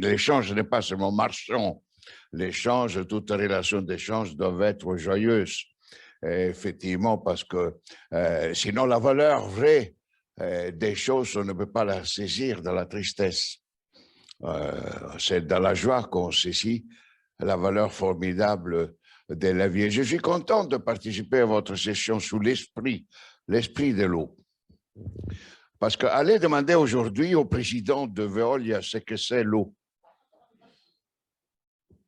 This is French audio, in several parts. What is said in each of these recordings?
l'échange n'est pas seulement marchand. L'échange, toute relation d'échange doivent être joyeuse. Et effectivement, parce que sinon la valeur vraie des choses, on ne peut pas la saisir dans la tristesse. C'est dans la joie qu'on saisit la valeur formidable de la vie. Et je suis content de participer à votre session sous l'esprit de l'eau. Parce que allez demander aujourd'hui au président de Veolia ce que c'est l'eau.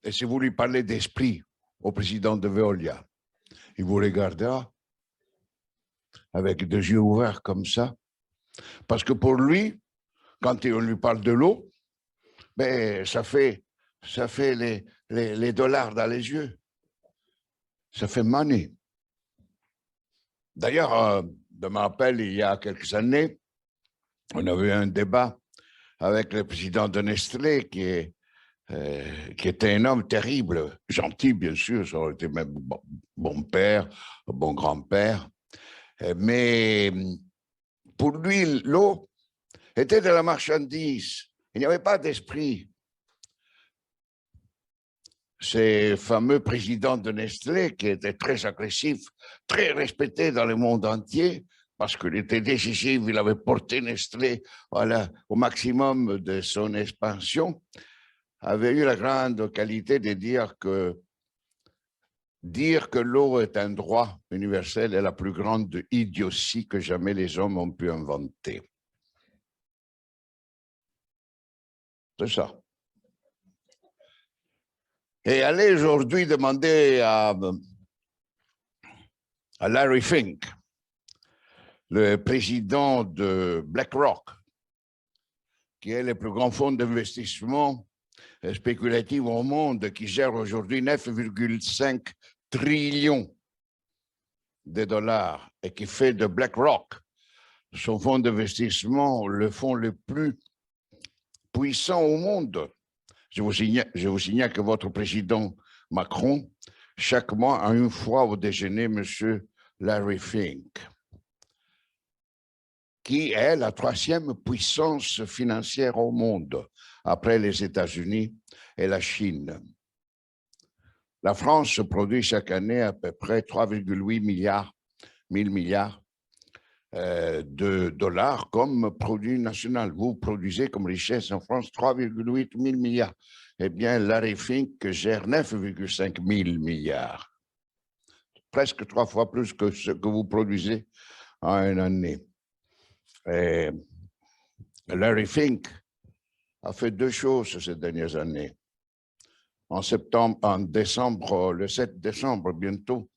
Et si vous lui parlez d'esprit au président de Veolia, il vous regardera avec des yeux ouverts comme ça. Parce que pour lui, quand on lui parle de l'eau, ben, ça fait les dollars dans les yeux. Ça fait money. D'ailleurs, je me rappelle, il y a quelques années, on avait eu un débat avec le président de Nestlé qui était un homme terrible, gentil bien sûr, ça aurait été même bon père, bon grand-père, mais pour lui, l'eau était de la marchandise, il n'y avait pas d'esprit. Ces fameux présidents de Nestlé qui étaient très agressifs, très respectés dans le monde entier, parce qu'il était décisif, il avait porté Nestlé au maximum de son expansion, avait eu la grande qualité de dire que l'eau est un droit universel est la plus grande idiotie que jamais les hommes ont pu inventer. C'est ça. Et allez aujourd'hui demander à Larry Fink, le président de BlackRock, qui est le plus grand fonds d'investissement spéculatif au monde, qui gère aujourd'hui 9,5 trillions de dollars et qui fait de BlackRock son fonds d'investissement le fonds le plus puissant au monde. Je vous signale que votre président Macron, chaque mois, a une fois au déjeuner, M. Larry Fink, qui est la troisième puissance financière au monde, après les États-Unis et la Chine. La France produit chaque année à peu près 3,8 milliards de dollars comme produit national. Vous produisez comme richesse en France 3,8 000 milliards. Eh bien, Larry Fink gère 9,5 000 milliards. Presque 3 fois plus que ce que vous produisez en une année. Et Larry Fink a fait deux choses ces dernières années. En décembre, le 7 décembre bientôt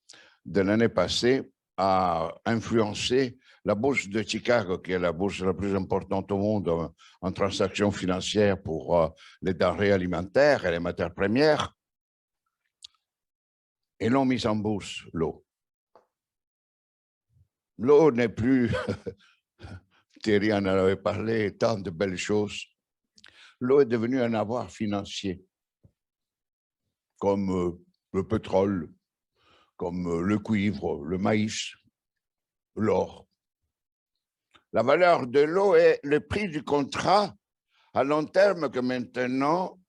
de l'année passée, a influencé la bourse de Chicago, qui est la bourse la plus importante au monde en transactions financières pour les denrées alimentaires et les matières premières, et l'ont mise en bourse, l'eau. L'eau n'est plus, Thierry en avait parlé, tant de belles choses. L'eau est devenue un avoir financier, comme le pétrole, comme le cuivre, le maïs, l'or. La valeur de l'eau est le prix du contrat à long terme que maintenant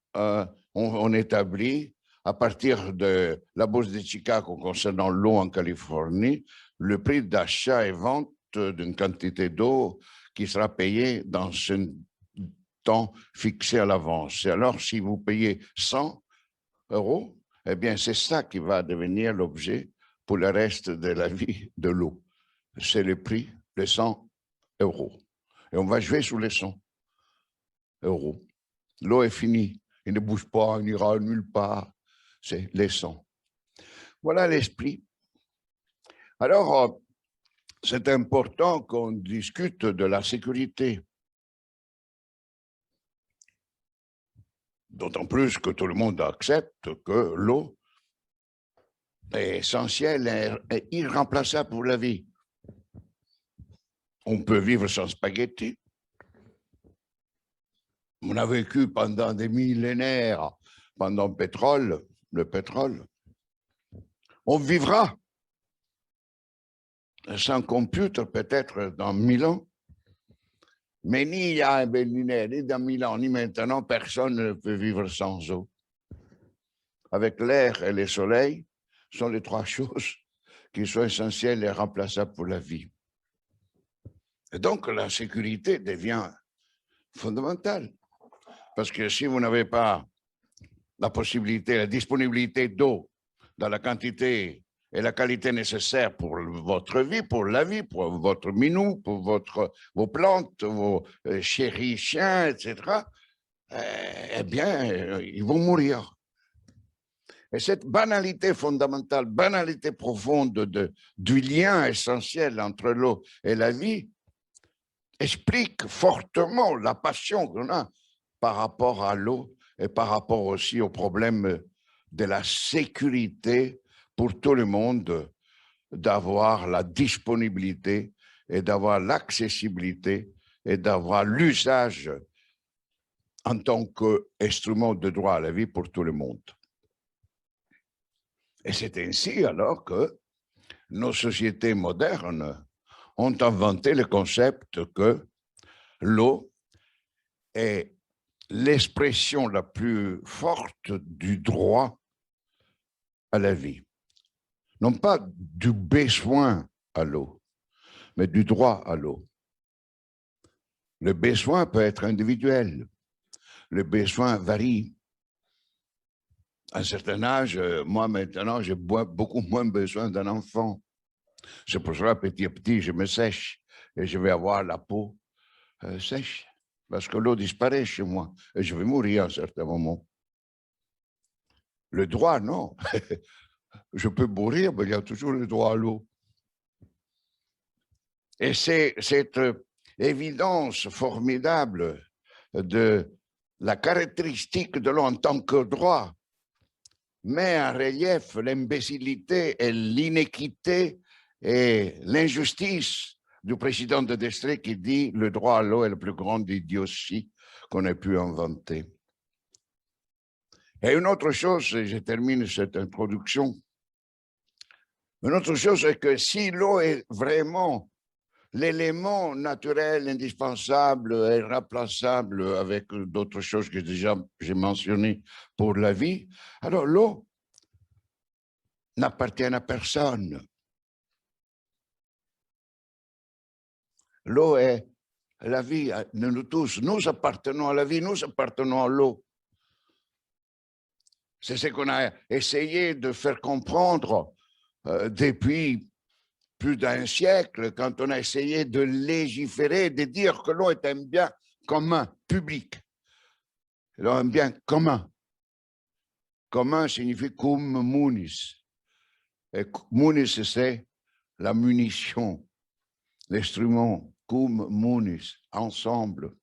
on établit à partir de la bourse de Chicago concernant l'eau en Californie, le prix d'achat et vente d'une quantité d'eau qui sera payée dans un temps fixé à l'avance. Et alors, si vous payez 100 €, eh bien, c'est ça qui va devenir l'objet pour le reste de la vie de l'eau. C'est le prix de 100 €. Et on va jouer sur les 100 €. L'eau est finie. Il ne bouge pas, il n'ira nulle part. C'est les 100. Voilà l'esprit. Alors, c'est important qu'on discute de la sécurité. D'autant plus que tout le monde accepte que l'eau est essentielle et irremplaçable pour la vie. On peut vivre sans spaghetti. On a vécu pendant des millénaires, pendant le pétrole. On vivra sans computer peut-être dans 1000 ans. Mais ni à Berliner, ni dans Milan, ni maintenant, personne ne peut vivre sans eau. Avec l'air et le soleil, sont les trois choses qui sont essentielles et remplaçables pour la vie. Et donc, la sécurité devient fondamentale. Parce que si vous n'avez pas la possibilité, la disponibilité d'eau dans la quantité et la qualité nécessaires pour votre vie, pour la vie, pour votre minou, pour vos plantes, vos chéris chiens, etc., eh bien, ils vont mourir. Et cette banalité fondamentale, banalité profonde du lien essentiel entre l'eau et la vie explique fortement la passion qu'on a par rapport à l'eau et par rapport aussi au problème de la sécurité pour tout le monde, d'avoir la disponibilité et d'avoir l'accessibilité et d'avoir l'usage en tant qu'instrument de droit à la vie pour tout le monde. Et c'est ainsi alors que nos sociétés modernes ont inventé le concept que l'eau est l'expression la plus forte du droit à la vie. Non pas du besoin à l'eau, mais du droit à l'eau. Le besoin peut être individuel. Le besoin varie. À un certain âge, moi maintenant, j'ai beaucoup moins besoin d'un enfant. C'est pour cela, petit à petit, je me sèche et je vais avoir la peau sèche parce que l'eau disparaît chez moi et je vais mourir à un certain moment. Le droit, non. Je peux mourir, mais il y a toujours le droit à l'eau. Et c'est cette évidence formidable de la caractéristique de l'eau en tant que droit met en relief l'imbécilité et l'inéquité et l'injustice du président de Destrée qui dit « le droit à l'eau est la plus grande idiotie qu'on ait pu inventer ». Et une autre chose, et je termine cette introduction, une autre chose c'est que si l'eau est vraiment l'élément naturel, indispensable et irremplaçable avec d'autres choses que déjà j'ai mentionnées pour la vie, alors l'eau n'appartient à personne. L'eau est la vie de nous tous. Nous appartenons à la vie, nous appartenons à l'eau. C'est ce qu'on a essayé de faire comprendre depuis plus d'un siècle, quand on a essayé de légiférer, de dire que l'eau est un bien commun, public. L'eau est un bien commun. Commun signifie cum munis. Et munis, c'est la munition, l'instrument, cum munis, ensemble.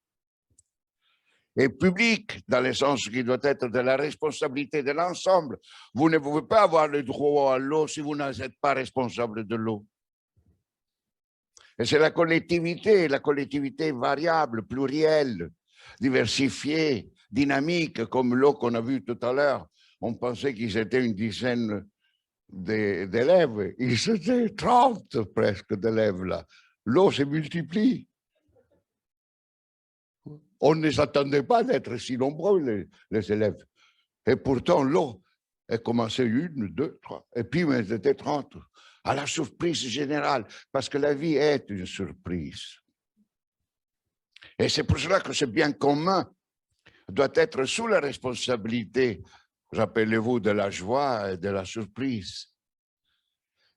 Et public, dans le sens qui doit être de la responsabilité de l'ensemble. Vous ne pouvez pas avoir le droit à l'eau si vous n'êtes pas responsable de l'eau. Et c'est la collectivité variable, plurielle, diversifiée, dynamique, comme l'eau qu'on a vu tout à l'heure. On pensait qu'ils étaient une dizaine d'élèves. Ils étaient 30 presque d'élèves là. L'eau se multiplie. On ne s'attendait pas d'être si nombreux, les élèves. Et pourtant, l'eau a commencé 1, 2, 3. Et puis, ils étaient 30. À la surprise générale, parce que la vie est une surprise. Et c'est pour cela que ce bien commun doit être sous la responsabilité, rappelez-vous, de la joie et de la surprise.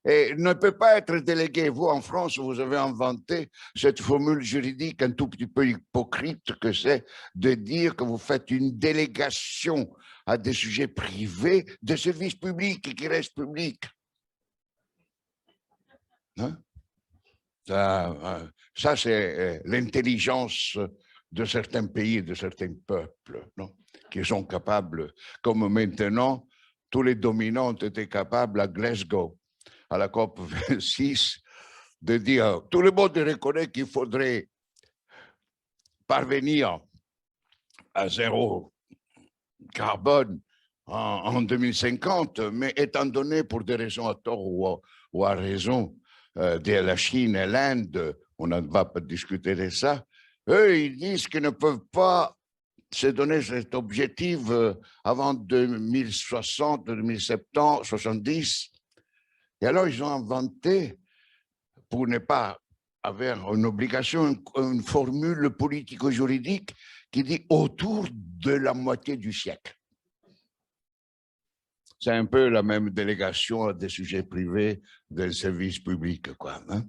Et ne peut pas être délégué. Vous, en France, vous avez inventé cette formule juridique un tout petit peu hypocrite que c'est de dire que vous faites une délégation à des sujets privés de services publics qui restent publics. Hein? Ça c'est l'intelligence de certains pays, de certains peuples, non? Qui sont capables, comme maintenant, tous les dominants étaient capables à Glasgow, à la COP 26, de dire, tout le monde reconnaît qu'il faudrait parvenir à zéro carbone en 2050, mais étant donné pour des raisons à tort ou à raison de la Chine et l'Inde, on ne va pas discuter de ça, eux, ils disent qu'ils ne peuvent pas se donner cet objectif avant 2060, 2070, 70. Et alors, ils ont inventé, pour ne pas avoir une obligation, une formule politico-juridique qui dit autour de la moitié du siècle. C'est un peu la même délégation à des sujets privés d'un service public, quoi. Hein?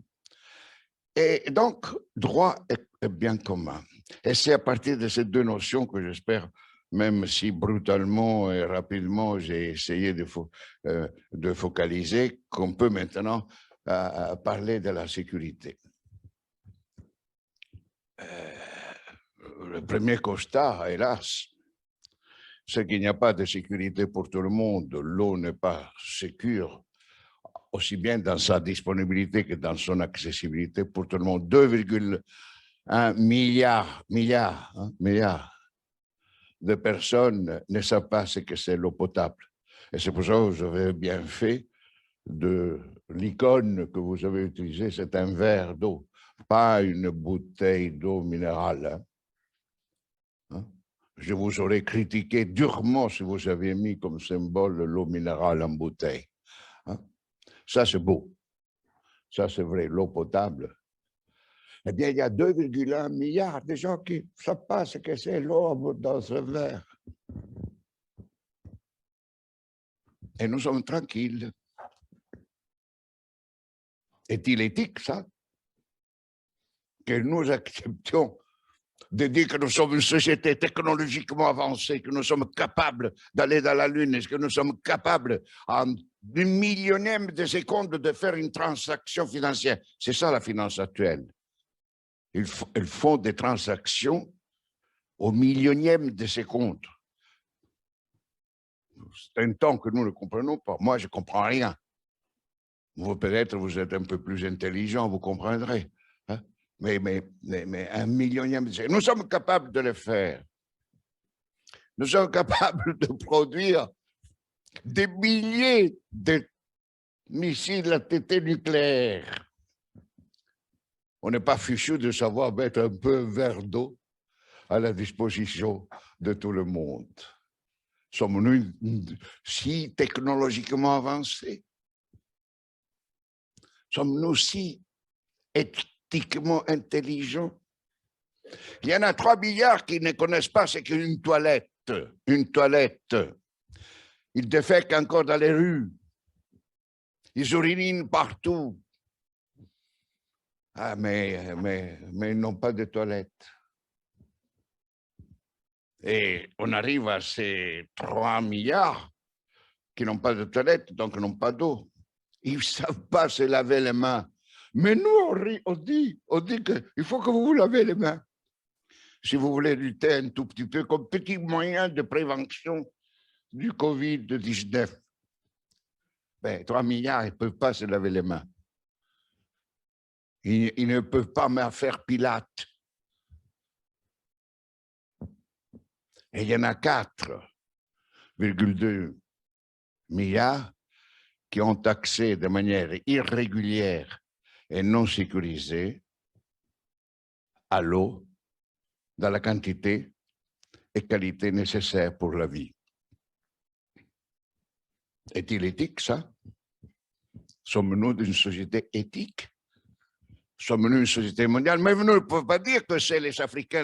Et donc, droit et bien commun. Et c'est à partir de ces deux notions que j'espère, même si brutalement et rapidement j'ai essayé de focaliser, qu'on peut maintenant parler de la sécurité. Le premier constat, hélas, c'est qu'il n'y a pas de sécurité pour tout le monde. L'eau n'est pas sécure, aussi bien dans sa disponibilité que dans son accessibilité pour tout le monde. 2,1 milliards de personnes ne savent pas ce que c'est l'eau potable. Et c'est pour ça que vous avez bien fait de l'icône que vous avez utilisée, c'est un verre d'eau, pas une bouteille d'eau minérale. Hein? Je vous aurais critiqué durement si vous aviez mis comme symbole l'eau minérale en bouteille. Hein? Ça, c'est beau. Ça, c'est vrai, l'eau potable. Eh bien, il y a 2,1 milliards de gens qui ne savent pas ce que c'est l'eau dans ce verre. Et nous sommes tranquilles. Est-il éthique, ça? Que nous acceptions de dire que nous sommes une société technologiquement avancée, que nous sommes capables d'aller dans la Lune, est-ce que nous sommes capables, en une millionième de seconde, de faire une transaction financière? C'est ça la finance actuelle. Ils font des transactions au millionième de seconde. C'est un temps que nous ne comprenons pas. Moi, je ne comprends rien. Vous, peut-être, vous êtes un peu plus intelligent, vous comprendrez. Hein? Mais un millionième de seconde. Nous sommes capables de le faire. Nous sommes capables de produire des milliers de missiles à tétée nucléaires. On n'est pas fichu de savoir mettre un peu un verre d'eau à la disposition de tout le monde. Sommes-nous si technologiquement avancés? Sommes-nous si éthiquement intelligents? Il y en a 3 milliards qui ne connaissent pas ce qu'est une toilette. Une toilette. Ils défèquent encore dans les rues. Ils urinent partout. Ah, mais ils n'ont pas de toilette. Et on arrive à ces 3 milliards qui n'ont pas de toilette, donc n'ont pas d'eau. Ils ne savent pas se laver les mains. Mais nous, on dit qu'il faut que vous vous lavez les mains. Si vous voulez lutter un tout petit peu comme petit moyen de prévention du Covid-19. Ben, 3 milliards, ils ne peuvent pas se laver les mains. Ils ne peuvent pas même faire Pilates. Et il y en a 4,2 milliards qui ont accès de manière irrégulière et non sécurisée à l'eau dans la quantité et qualité nécessaires pour la vie. Est-il éthique, ça? Sommes-nous une société éthique? Sommes-nous une société mondiale? Mais nous ne pouvons pas dire que c'est les Africains,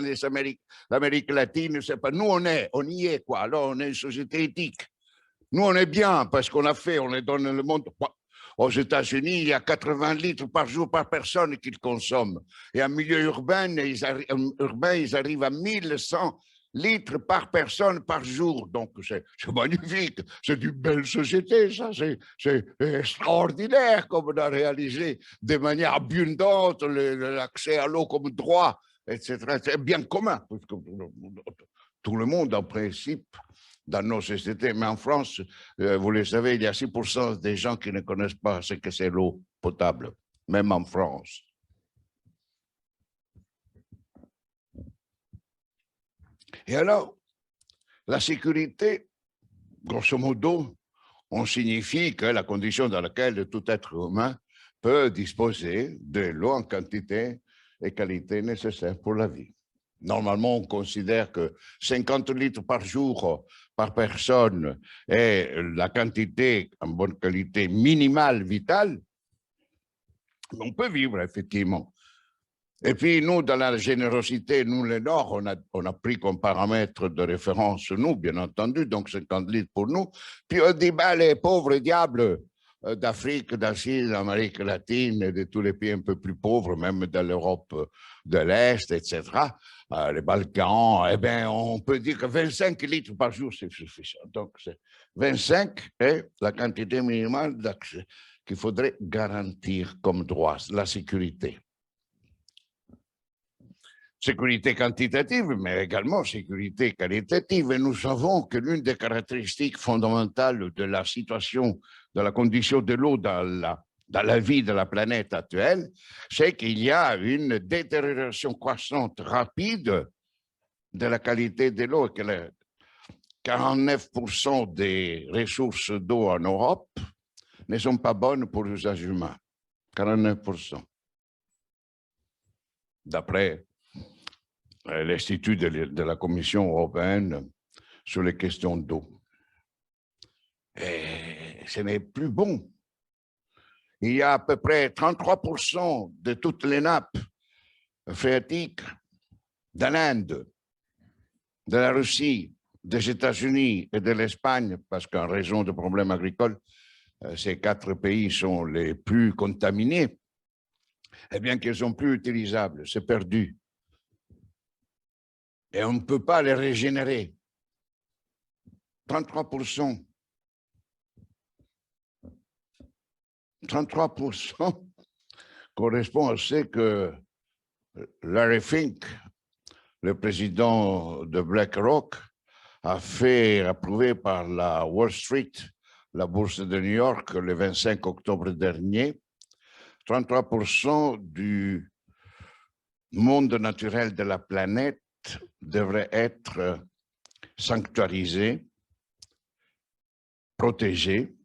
l'Amérique latine, c'est pas. Nous, on y est, quoi. Alors, on est une société éthique. Nous, on est bien parce qu'on a fait, on est dans le monde. Aux États-Unis, il y a 80 litres par jour par personne qu'ils consomment. Et en milieu urbain, ils arrivent à 1100 litres par personne par jour. Donc, c'est magnifique. C'est une belle société, ça. C'est extraordinaire comme on a réalisé de manière abondante l'accès à l'eau comme droit, etc. C'est bien commun. Parce que tout le monde, en principe, dans nos sociétés. Mais en France, vous le savez, il y a 6% des gens qui ne connaissent pas ce que c'est l'eau potable, même en France. Et alors, la sécurité, grosso modo, on signifie que la condition dans laquelle tout être humain peut disposer de l'eau en quantité et qualité nécessaire pour la vie. Normalement, on considère que 50 litres par jour par personne est la quantité en bonne qualité minimale vitale. On peut vivre, effectivement. Et puis, nous, dans la générosité, nous, les Nord, on a pris comme paramètre de référence, nous, bien entendu, donc 50 litres pour nous. Puis on dit, ben, les pauvres diables d'Afrique, d'Asie, d'Amérique latine et de tous les pays un peu plus pauvres, même de l'Europe de l'Est, etc., les Balkans, eh bien, on peut dire que 25 litres par jour, c'est suffisant. Donc, 25 est la quantité minimale d'accès qu'il faudrait garantir comme droit, la sécurité. Sécurité quantitative, mais également sécurité qualitative. Et nous savons que l'une des caractéristiques fondamentales de la situation, de la condition de l'eau dans la vie de la planète actuelle, c'est qu'il y a une détérioration croissante rapide de la qualité de l'eau, que 49% des ressources d'eau en Europe ne sont pas bonnes pour l'usage humain. 49%. D'après l'Institut de la Commission européenne sur les questions d'eau. Et ce n'est plus bon. Il y a à peu près 33% de toutes les nappes phréatiques de l'Inde, de la Russie, des États-Unis et de l'Espagne, parce qu'en raison de problèmes agricoles, ces 4 pays sont les plus contaminés, eh bien qu'elles sont plus utilisables, c'est perdu. Et on ne peut pas les régénérer. 33%. 33% correspond à ce que Larry Fink, le président de BlackRock, a fait approuver par la Wall Street, la bourse de New York, le 25 octobre dernier. 33% du monde naturel de la planète devrait être sanctuarisé, protégé,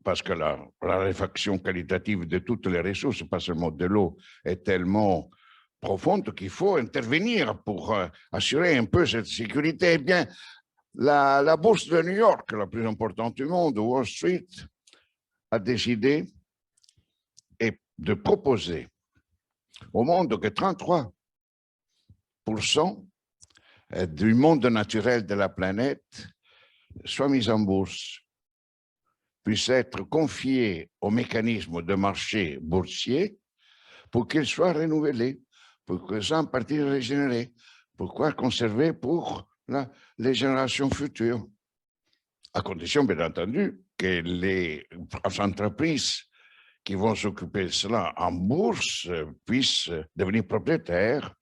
parce que la raréfaction qualitative de toutes les ressources, pas seulement de l'eau, est tellement profonde qu'il faut intervenir pour assurer un peu cette sécurité. Eh bien, la bourse de New York, la plus importante du monde, Wall Street, a décidé de proposer au monde que 33% du monde naturel de la planète soit mis en bourse, puisse être confié au mécanisme de marché boursier pour qu'il soit renouvelé, pour que ça en partie régénéré. Pourquoi conserver pour les générations futures? À condition, bien entendu, que les entreprises qui vont s'occuper de cela en bourse puissent devenir propriétaires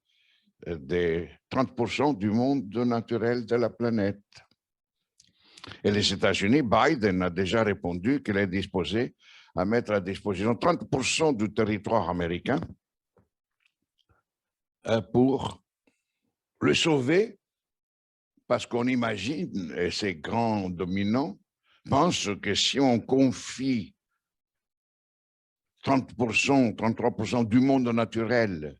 des 30% du monde naturel de la planète. Et les États-Unis, Biden a déjà répondu qu'il est disposé à mettre à disposition 30% du territoire américain pour le sauver, parce qu'on imagine, et ces grands dominants pensent que si on confie 30%, 33% du monde naturel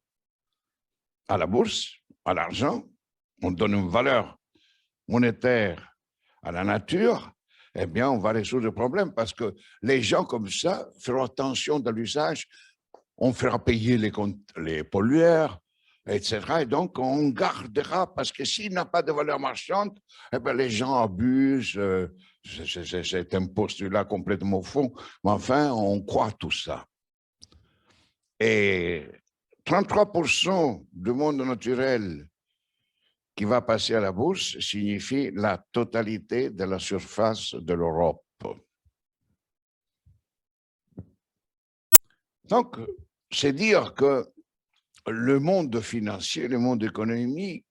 à la bourse, à l'argent, on donne une valeur monétaire à la nature, eh bien, on va résoudre le problème parce que les gens comme ça feront attention dans l'usage, on fera payer les pollueurs, etc. Et donc, on gardera, parce que s'il n'a pas de valeur marchande, eh bien, les gens abusent, c'est un postulat complètement faux, mais enfin, on croit tout ça. Et 33% du monde naturel qui va passer à la bourse signifie la totalité de la surface de l'Europe. Donc, c'est dire que le monde financier, le monde économique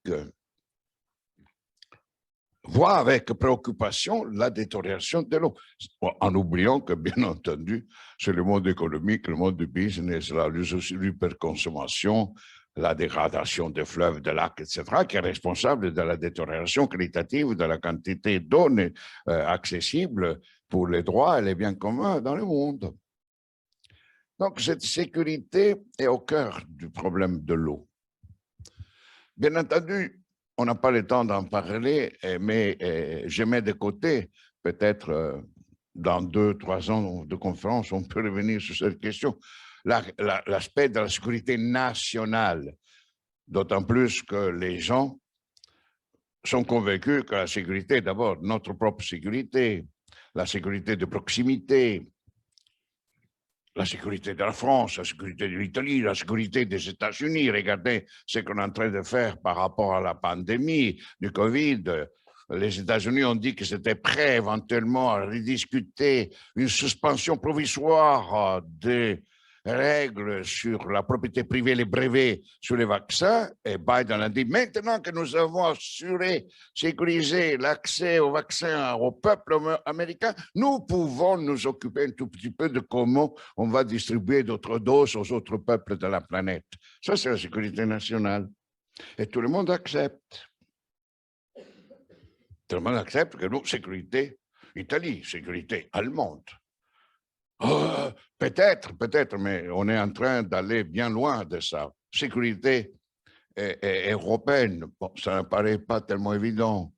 voit avec préoccupation la détérioration de l'eau, en oubliant que, bien entendu, c'est le monde économique, le monde du business, l'hyperconsommation, la dégradation des fleuves, des lacs, etc., qui est responsable de la détérioration qualitative de la quantité d'eau accessible pour les droits et les biens communs dans le monde. Donc, cette sécurité est au cœur du problème de l'eau. Bien entendu, on n'a pas le temps d'en parler, mais je mets de côté, peut-être dans 2-3 ans de conférence, on peut revenir sur cette question, l'aspect de la sécurité nationale, d'autant plus que les gens sont convaincus que la sécurité, d'abord, notre propre sécurité, la sécurité de proximité, la sécurité de la France, la sécurité de l'Italie, la sécurité des États-Unis. Regardez ce qu'on est en train de faire par rapport à la pandémie du Covid. Les États-Unis ont dit qu'ils étaient prêts éventuellement à rediscuter une suspension provisoire des règles sur la propriété privée, les brevets sur les vaccins. Et Biden a dit, maintenant que nous avons assuré, sécurisé l'accès aux vaccins au peuple américain, nous pouvons nous occuper un tout petit peu de comment on va distribuer d'autres doses aux autres peuples de la planète. Ça, c'est la sécurité nationale. Et tout le monde accepte. Tout le monde accepte que nous, sécurité Italie, sécurité allemande. Oh, peut-être, mais on est en train d'aller bien loin de ça. Sécurité européenne, bon, ça ne paraît pas tellement évident,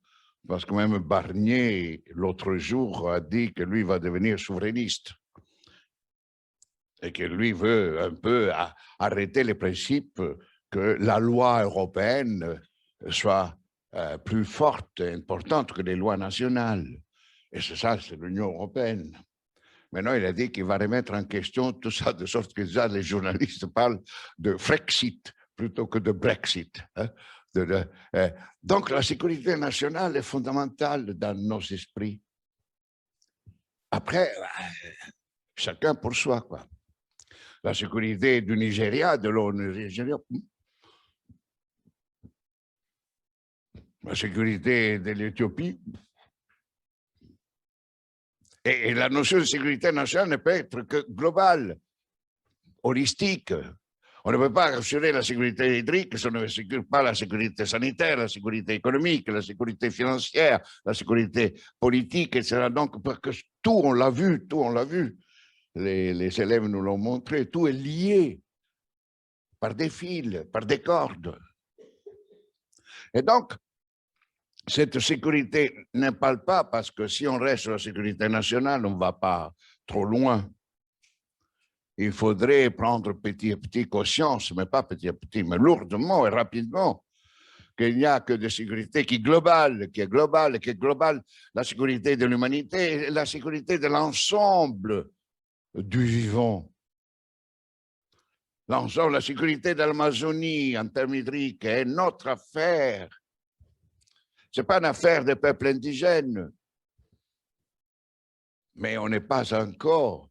parce que même Barnier, l'autre jour, a dit que lui va devenir souverainiste et que lui veut un peu arrêter les principes que la loi européenne soit plus forte et importante que les lois nationales. Et c'est ça, c'est l'Union européenne. Maintenant, il a dit qu'il va remettre en question tout ça, de sorte que déjà les journalistes parlent de Frexit plutôt que de Brexit. Hein, donc, la sécurité nationale est fondamentale dans nos esprits. Après, chacun pour soi, quoi. La sécurité du Nigeria, de l'ONU Nigeria, la sécurité de l'Éthiopie. Et la notion de sécurité nationale ne peut être que globale, holistique. On ne peut pas assurer la sécurité hydrique si on ne sécure pas la sécurité sanitaire, la sécurité économique, la sécurité financière, la sécurité politique, etc. Donc, parce que tout, on l'a vu, les élèves nous l'ont montré, tout est lié par des fils, par des cordes. Et donc, cette sécurité ne parle pas parce que si on reste sur la sécurité nationale, on ne va pas trop loin. Il faudrait prendre petit à petit conscience, mais pas petit à petit, mais lourdement et rapidement, qu'il n'y a que de sécurité qui est globale, la sécurité de l'humanité et la sécurité de l'ensemble du vivant. L'ensemble, la sécurité de l'Amazonie en termes hydriques est notre affaire. Ce n'est pas une affaire des peuples indigènes, mais on n'est pas encore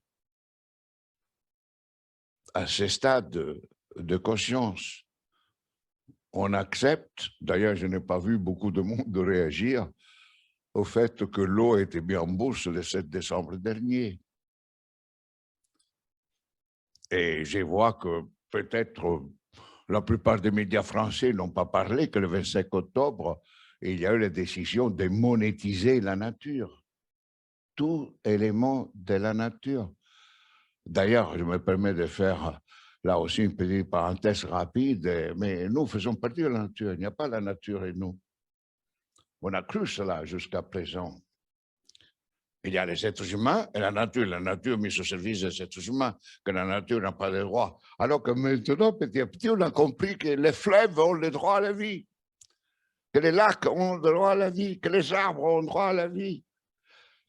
à ce stade de conscience. On accepte, d'ailleurs je n'ai pas vu beaucoup de monde réagir au fait que l'eau était bien en bourse le 7 décembre dernier. Et je vois que peut-être la plupart des médias français n'ont pas parlé que le 25 octobre, il y a eu la décision de monétiser la nature. Tout élément de la nature. D'ailleurs, je me permets de faire là aussi une petite parenthèse rapide, mais nous faisons partie de la nature, il n'y a pas la nature et nous. On a cru cela jusqu'à présent. Il y a les êtres humains et la nature mise au service des êtres humains, que la nature n'a pas de droit. Alors que maintenant, petit à petit, on a compris que les fleuves ont le droit à la vie, que les lacs ont le droit à la vie, que les arbres ont le droit à la vie.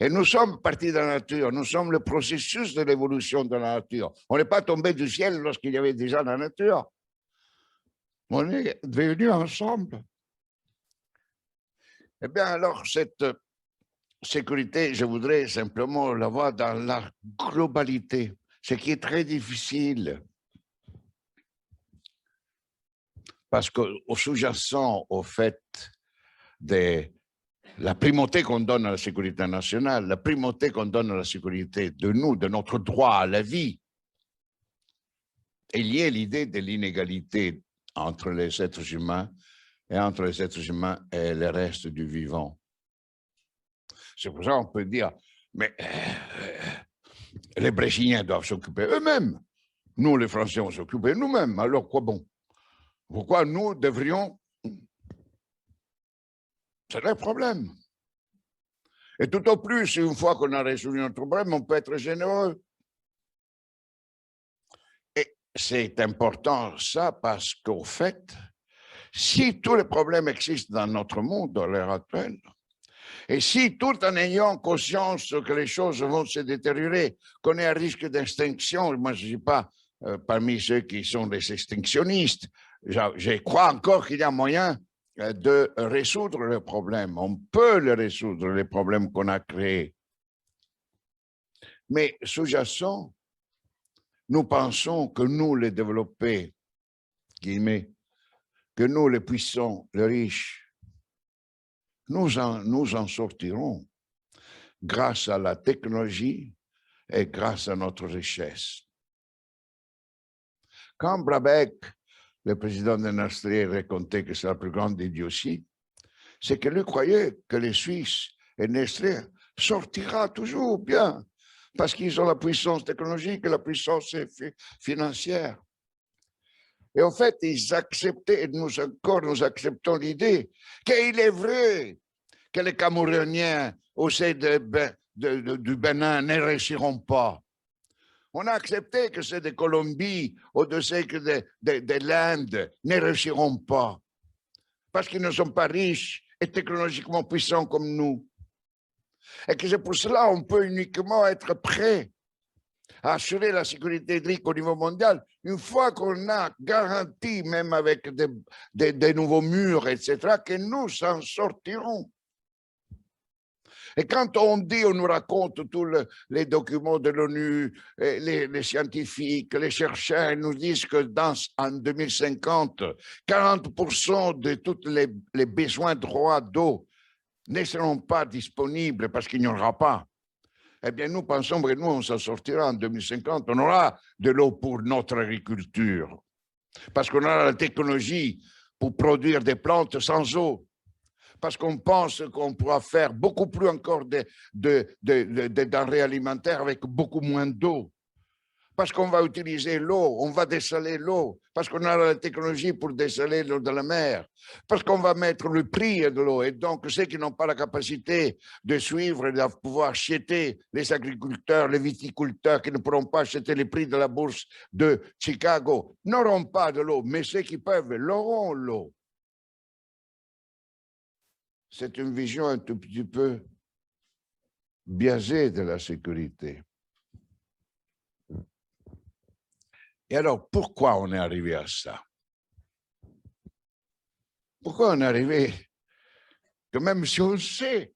Et nous sommes partis de la nature, nous sommes le processus de l'évolution de la nature. On n'est pas tombé du ciel lorsqu'il y avait déjà la nature. On est devenus ensemble. Eh bien, alors, cette sécurité, je voudrais simplement la voir dans la globalité, ce qui est très difficile. Parce qu'au sous-jacent, au fait de la primauté qu'on donne à la sécurité nationale, la primauté qu'on donne à la sécurité de nous, de notre droit à la vie, il y a l'idée de l'inégalité entre les êtres humains et entre les êtres humains et le reste du vivant. C'est pour ça qu'on peut dire, mais les Brésiliens doivent s'occuper eux-mêmes. Nous, les Français, on s'occupe nous-mêmes. Alors, quoi bon? Pourquoi nous devrions C'est le problème. Et tout au plus, une fois qu'on a résolu notre problème, on peut être généreux. Et c'est important ça parce qu'au fait, si tous les problèmes existent dans notre monde à l'heure actuelle, et si tout en ayant conscience que les choses vont se détériorer, qu'on est à risque d'extinction, moi je ne suis pas parmi ceux qui sont des extinctionnistes, je crois encore qu'il y a moyen de résoudre le problème. On peut le résoudre, les problèmes qu'on a créés. Mais sous-jacent, nous pensons que nous, les développés, guillemets, que nous, les puissants, les riches, nous en sortirons grâce à la technologie et grâce à notre richesse. Quand Brabeck, le président de Nestlé, racontait que c'est la plus grande idiotie, c'est que lui croyait que les Suisses et Nestlé sortira toujours bien parce qu'ils ont la puissance technologique et la puissance financière. Et en fait, ils acceptaient, et nous acceptons l'idée qu'il est vrai que les Camerouniens au sein du Bénin ne réussiront pas. On a accepté que c'est des Colombies au sein de l'Inde ne réussiront pas parce qu'ils ne sont pas riches et technologiquement puissants comme nous. Et que c'est pour cela qu'on peut uniquement être prêt à assurer la sécurité hydrique au niveau mondial une fois qu'on a garanti, même avec des nouveaux murs, etc., que nous en sortirons. Et quand on dit, on nous raconte tous les documents de l'ONU, les scientifiques, les chercheurs, ils nous disent que en 2050, 40% de tous les besoins de droits d'eau ne seront pas disponibles parce qu'il n'y en aura pas. Eh bien, nous pensons que nous, on s'en sortira en 2050. On aura de l'eau pour notre agriculture parce qu'on aura la technologie pour produire des plantes sans eau. Parce qu'on pense qu'on pourra faire beaucoup plus encore de denrées alimentaires avec beaucoup moins d'eau. Parce qu'on va utiliser l'eau, on va dessaler l'eau, parce qu'on a la technologie pour dessaler l'eau de la mer, parce qu'on va mettre le prix de l'eau. Et donc, ceux qui n'ont pas la capacité de suivre et de pouvoir acheter, les agriculteurs, les viticulteurs qui ne pourront pas acheter les prix de la bourse de Chicago, n'auront pas de l'eau, mais ceux qui peuvent l'auront l'eau. C'est une vision un tout petit peu biaisée de la sécurité. Et alors, pourquoi on est arrivé à ça? Pourquoi on est arrivé que même si on sait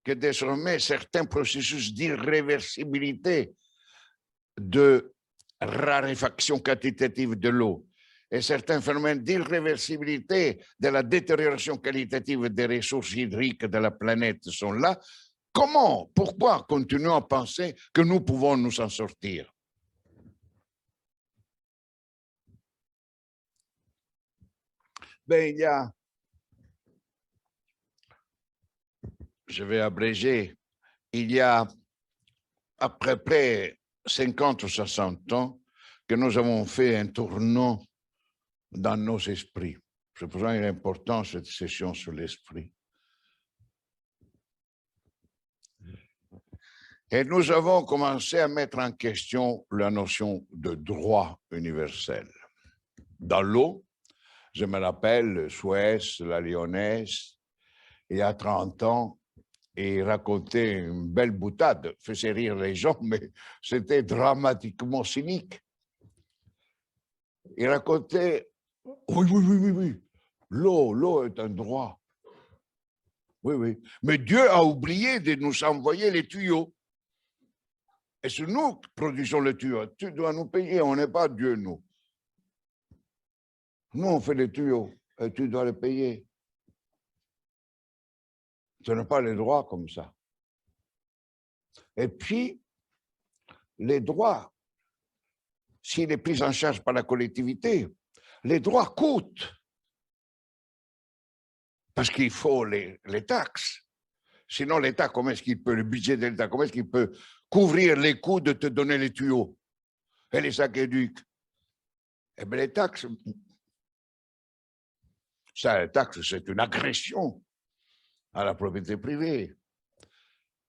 que désormais certains processus d'irréversibilité de raréfaction quantitative de l'eau et certains phénomènes d'irréversibilité de la détérioration qualitative des ressources hydriques de la planète sont là, pourquoi continuons à penser que nous pouvons nous en sortir? Ben, je vais abréger, il y a à peu près 50 ou 60 ans que nous avons fait un tournant dans nos esprits. C'est pour ça qu'il est important cette session sur l'esprit. Et nous avons commencé à mettre en question la notion de droit universel. Dans l'eau, je me rappelle Suez, la Lyonnaise, il y a 30 ans, et il racontait une belle boutade, faisait rire les gens, mais c'était dramatiquement cynique. Il racontait, oui, l'eau est un droit. Oui, mais Dieu a oublié de nous envoyer les tuyaux. Et c'est nous qui produisons les tuyaux. Tu dois nous payer, on n'est pas Dieu, nous. Nous, on fait les tuyaux, et tu dois les payer. Tu n'as pas les droits comme ça. Et puis, les droits, s'il est pris en charge par la collectivité, les droits coûtent. Parce qu'il faut les taxes. Sinon, l'État, comment est-ce qu'il peut, le budget de l'État, comment est-ce qu'il peut couvrir les coûts de te donner les tuyaux et les aqueducs? Eh bien, les taxes, ça, les taxes, c'est une agression à la propriété privée.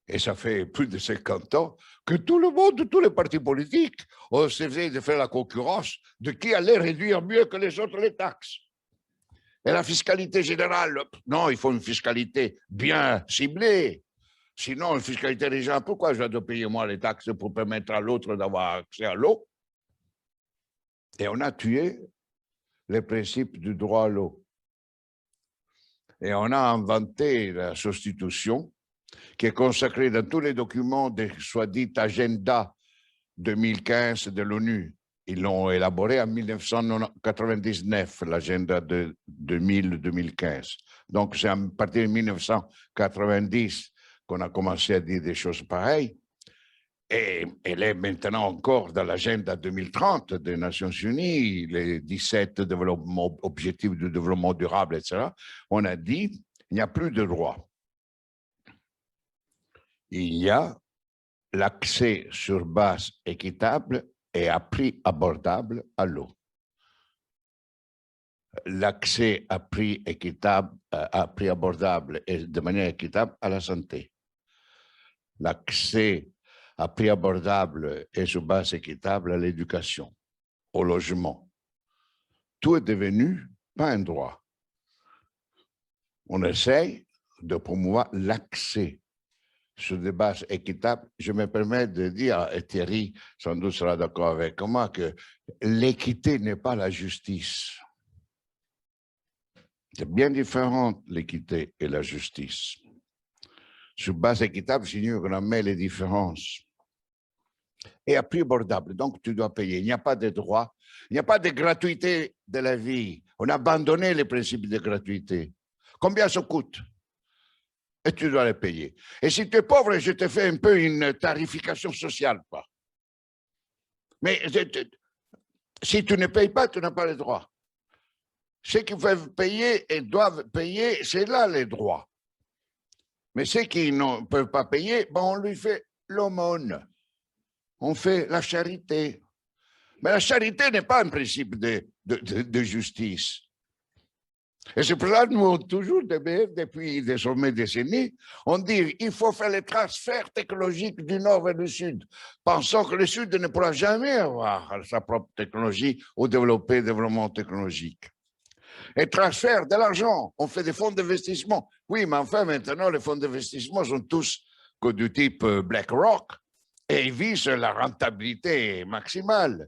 Et ça fait plus de 50 ans que tout le monde, tous les partis politiques, ont essayé de faire la concurrence de qui allait réduire mieux que les autres les taxes. Et la fiscalité générale, non, il faut une fiscalité bien ciblée. Sinon, une fiscalité des gens, pourquoi je dois payer moi les taxes pour permettre à l'autre d'avoir accès à l'eau? Et on a tué les principes du droit à l'eau. Et on a inventé la substitution qui est consacrée dans tous les documents des soi-disant agenda 2015 de l'ONU. Ils l'ont élaboré en 1999, l'agenda de 2000-2015. Donc, c'est à partir de 1990 qu'on a commencé à dire des choses pareilles. Et elle est maintenant encore dans l'agenda 2030 des Nations Unies, les 17 objectifs de développement durable, etc. On a dit, il n'y a plus de droits. Il y a l'accès sur base équitable et à prix abordable à l'eau. L'accès à prix équitable, à prix abordable et de manière équitable à la santé. L'accès à prix abordable et sur base équitable à l'éducation, au logement. Tout est devenu pas un droit. On essaye de promouvoir l'accès sur des bases équitables. Je me permets de dire, et Thierry sans doute sera d'accord avec moi, que l'équité n'est pas la justice. C'est bien différent, l'équité et la justice. Sur base équitable, signifie qu'on met les différences. Et à prix abordable, donc tu dois payer. Il n'y a pas de droit, il n'y a pas de gratuité de la vie. On a abandonné les principes de gratuité. Combien ça coûte? Et tu dois les payer. Et si tu es pauvre, je te fais un peu une tarification sociale, quoi. Mais si tu ne payes pas, tu n'as pas les droits. Ceux qui peuvent payer et doivent payer, c'est là les droits. Mais ceux qui ne peuvent pas payer, bon, on lui fait l'aumône. On fait la charité. Mais la charité n'est pas un principe de justice. Et c'est pour ça que nous, toujours, depuis désormais décennies, on dit qu'il faut faire les transferts technologiques du Nord vers le Sud, pensant que le Sud ne pourra jamais avoir sa propre technologie ou développer développement technologique. Et transfert de l'argent, on fait des fonds d'investissement. Oui, mais enfin, maintenant, les fonds d'investissement sont tous du type BlackRock et ils visent la rentabilité maximale.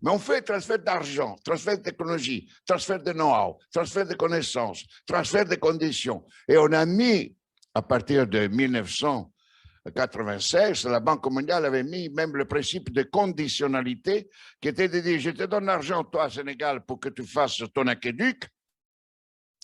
Mais on fait transfert d'argent, transfert de technologie, transfert de know-how, transfert de connaissances, transfert de conditions. Et on a mis, à partir de 1996, la Banque mondiale avait mis même le principe de conditionnalité qui était de dire, je te donne l'argent, toi, Sénégal, pour que tu fasses ton aqueduc,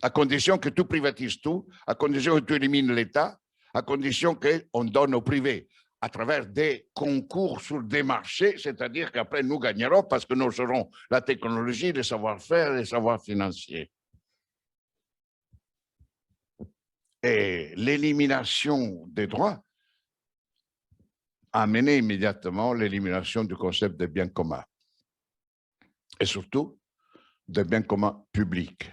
à condition que tu privatises tout, à condition que tu élimines l'État, à condition qu'on donne au privé, à travers des concours sur des marchés, c'est-à-dire qu'après nous gagnerons parce que nous aurons la technologie, le savoir-faire, les savoirs financiers. Et l'élimination des droits a amené immédiatement l'élimination du concept de bien commun et surtout de biens communs publics.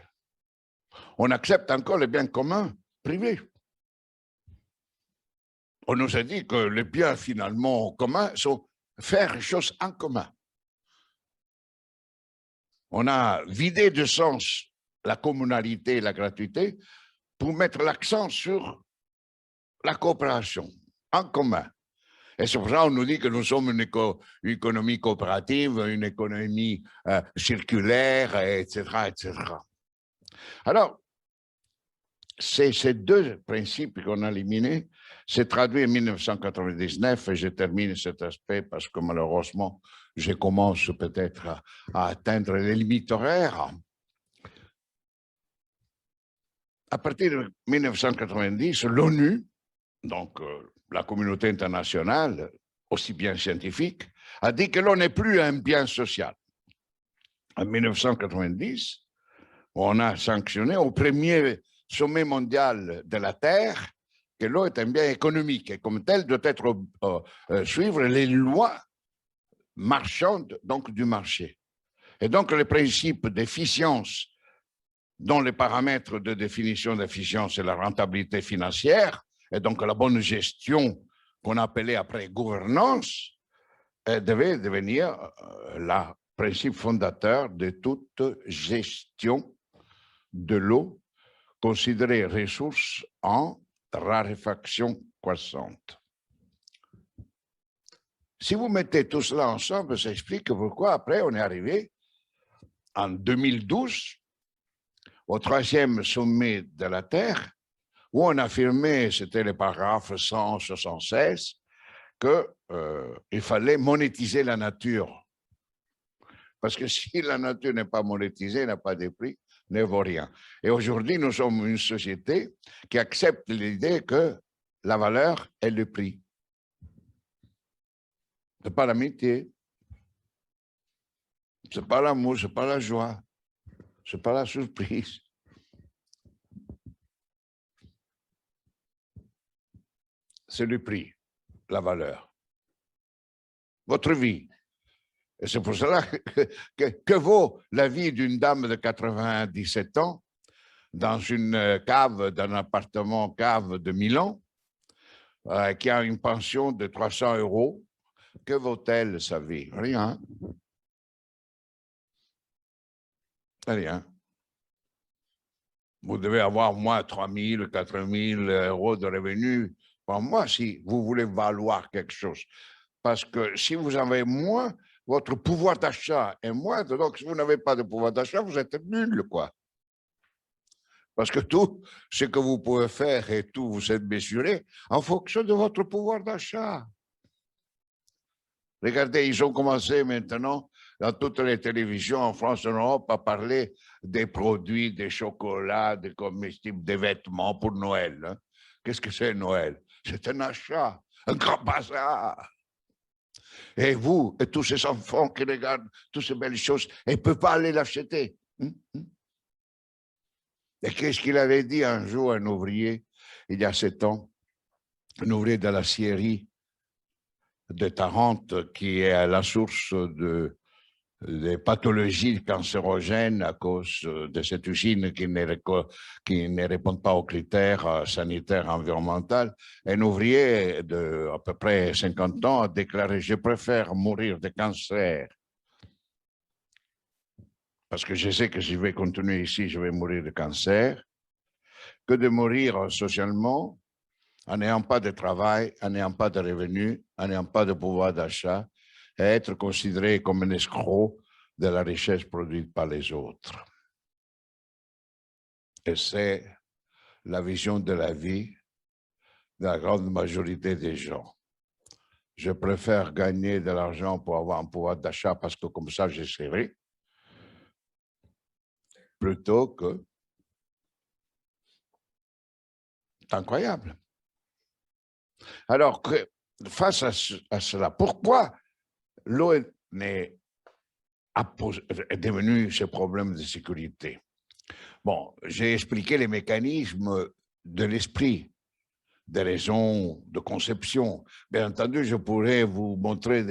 On accepte encore les biens communs privés. On nous a dit que les biens finalement communs sont faire les choses en commun. On a vidé de sens la communalité et la gratuité pour mettre l'accent sur la coopération en commun. Et c'est pour ça qu'on nous dit que nous sommes une économie coopérative, une économie circulaire, etc., etc. Alors, c'est ces deux principes qu'on a éliminés. C'est traduit en 1999 et je termine cet aspect parce que malheureusement, je commence peut-être à atteindre les limites horaires. À partir de 1990, l'ONU, donc la communauté internationale, aussi bien scientifique, a dit que l'eau n'est plus un bien social. En 1990, on a sanctionné au premier sommet mondial de la Terre que l'eau est un bien économique et comme tel doit être suivre les lois marchandes donc du marché. Et donc le principe d'efficience dont les paramètres de définition d'efficience et la rentabilité financière, et donc la bonne gestion qu'on appelait après gouvernance, devait devenir le principe fondateur de toute gestion de l'eau, considérée ressource en raréfaction croissante. Si vous mettez tout cela ensemble, ça explique pourquoi après on est arrivé en 2012 au 3e sommet de la Terre, où on affirmait, c'était le paragraphe 176, qu'il fallait monétiser la nature. Parce que si la nature n'est pas monétisée, n'a pas de prix, ne vaut rien. Et aujourd'hui, nous sommes une société qui accepte l'idée que la valeur est le prix. Ce n'est pas l'amitié, ce n'est pas l'amour, ce n'est pas la joie, ce n'est pas la surprise. C'est le prix, la valeur. Votre vie. Et c'est pour cela que vaut la vie d'une dame de 97 ans dans une cave, dans un appartement cave de Milan, qui a une pension de 300 €. Que vaut-elle sa vie? Rien. Rien. Vous devez avoir au moins 3 000, 4 000 € de revenus par mois si vous voulez valoir quelque chose. Parce que si vous avez moins, votre pouvoir d'achat est moindre. Donc, si vous n'avez pas de pouvoir d'achat, vous êtes nul, quoi. Parce que tout ce que vous pouvez faire et tout, vous êtes mesuré en fonction de votre pouvoir d'achat. Regardez, ils ont commencé maintenant, dans toutes les télévisions en France et en Europe, à parler des produits, des chocolats, des comestibles, des vêtements pour Noël. Hein. Qu'est-ce que c'est Noël? C'est un achat, un grand bazar. Et vous, et tous ces enfants qui regardent toutes ces belles choses, ils ne peuvent pas aller l'acheter. Et qu'est-ce qu'il avait dit un jour un ouvrier, il y a 7 ans, un ouvrier de la scierie de Tarente, qui est à la source des pathologies cancérogènes à cause de cette usine qui ne répond pas aux critères sanitaires environnementaux. Un ouvrier de à peu près 50 ans a déclaré « Je préfère mourir de cancer parce que je sais que si je vais continuer ici, je vais mourir de cancer, que de mourir socialement en n'ayant pas de travail, en n'ayant pas de revenus, en n'ayant pas de pouvoir d'achat, et être considéré comme un escroc de la richesse produite par les autres. » Et c'est la vision de la vie de la grande majorité des gens. Je préfère gagner de l'argent pour avoir un pouvoir d'achat parce que comme ça, je serai, plutôt que... C'est incroyable. Alors que face à cela, pourquoi l'eau est devenue ce problème de sécurité? Bon, j'ai expliqué les mécanismes de l'esprit, des raisons de conception. Bien entendu, je pourrais vous montrer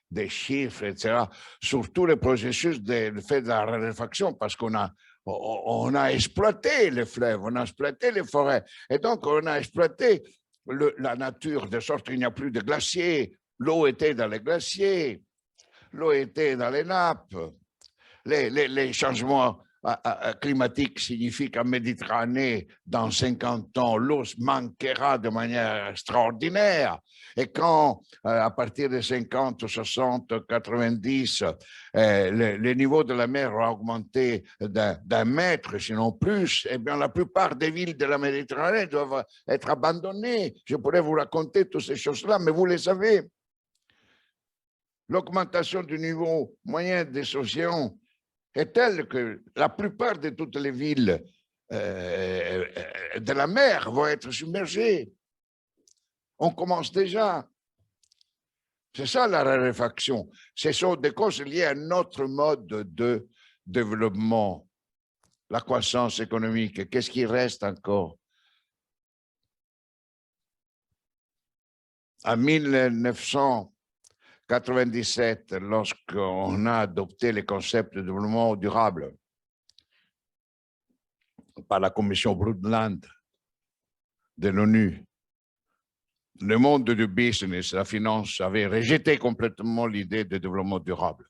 des chiffres, etc., sur tous les processus de fait de la raréfaction, parce qu'on a exploité les fleuves, on a exploité les forêts, et donc on a exploité la nature de sorte qu'il n'y a plus de glaciers. L'eau était dans les glaciers, l'eau était dans les nappes. Les changements climatique signifie qu'en Méditerranée, dans 50 ans, l'eau manquera de manière extraordinaire. Et quand, à partir de 50, 60, 90, le niveau de la mer a augmenté d'1 mètre, sinon plus, eh bien, la plupart des villes de la Méditerranée doivent être abandonnées. Je pourrais vous raconter toutes ces choses-là, mais vous les savez. L'augmentation du niveau moyen des océans est telle que la plupart de toutes les villes de la mer vont être submergées. On commence déjà. C'est ça la raréfaction. Ce sont des causes liées à notre mode de développement, la croissance économique. Qu'est-ce qui reste encore? En 1997, lorsqu'on a adopté les concepts de développement durable, par la commission Brundtland de l'ONU, le monde du business, la finance, avait rejeté complètement l'idée de développement durable.